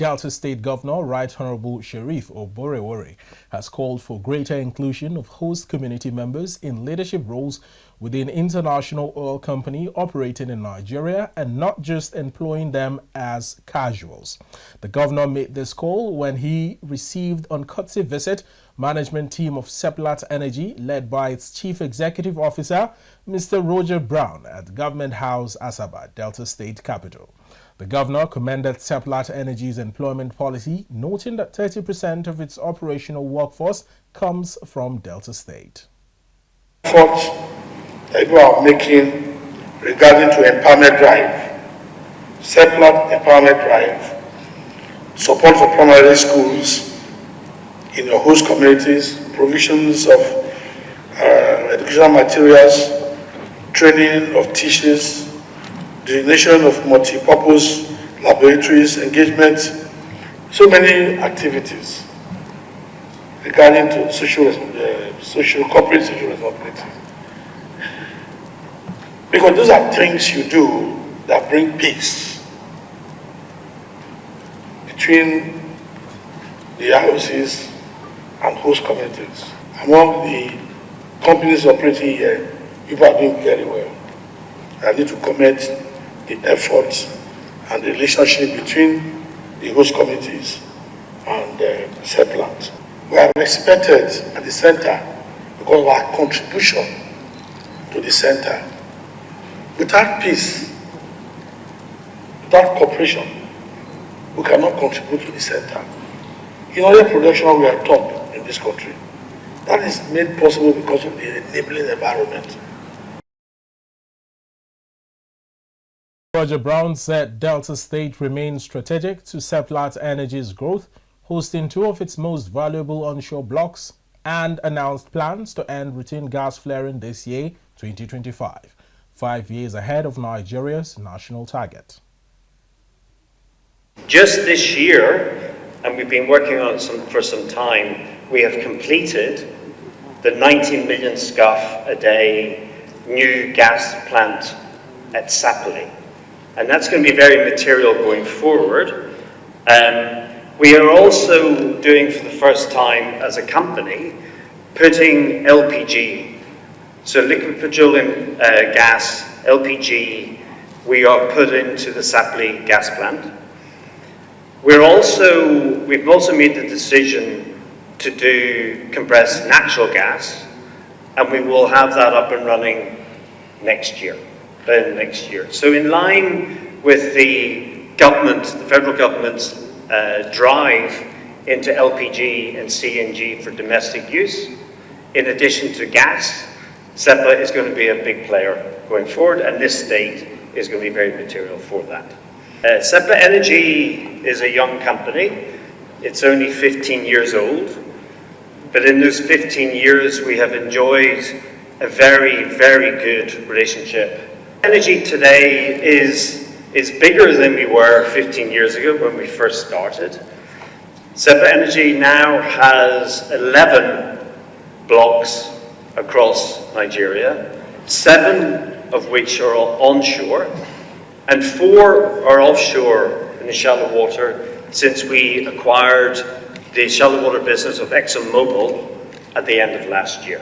Delta State Governor, Right Honorable Sheriff Oborevwori, has called for greater inclusion of host community members in leadership roles within international oil company operating in Nigeria and not just employing them as casuals. The governor made this call when he received on courtesy visit management team of Seplat Energy led by its Chief Executive Officer, Mr. Roger Brown, at Government House, Asaba, Delta State Capital. The governor commended Seplat Energy's employment policy, noting that 30% of its operational workforce comes from Delta State. Efforts that you are making regarding to empowerment drive, Seplat empowerment drive, support for primary schools in your host communities, provisions of educational materials, training of teachers, designation of multi-purpose laboratories, engagement, so many activities regarding to corporate social responsibility. Because those are things you do that bring peace between the IOCs and host communities. Among the companies operating here, people are doing very well. I need to commend the efforts and the relationship between the host communities and Seplat. We are respected at the center because of our contribution to the center. Without peace, without cooperation, we cannot contribute to the center. In oil production, we are top in this country. That is made possible because of the enabling environment. Roger Brown said Delta State remains strategic to Seplat Energy's growth, hosting two of its most valuable onshore blocks, and announced plans to end routine gas flaring this year, 2025, 5 years ahead of Nigeria's national target. Just this year, and we've been working on it for some time, we have completed the 19 million scuff a day new gas plant at Seplat. And that's going to be very material going forward. We are also doing for the first time as a company, putting LPG, so liquid petroleum gas, LPG, we are put into the Seplat gas plant. We've also made the decision to do compressed natural gas, and we will have that up and running next year. So in line with the government, the federal government's drive into LPG and CNG for domestic use, in addition to gas, Seplat is going to be a big player going forward, and this state is going to be very material for that. Seplat Energy is a young company. It's only 15 years old, but in those 15 years we have enjoyed a very, very good relationship. Energy today is bigger than we were 15 years ago when we first started. Seplat Energy now has 11 blocks across Nigeria, 7 of which are onshore, and 4 are offshore in the shallow water since we acquired the shallow water business of ExxonMobil at the end of last year.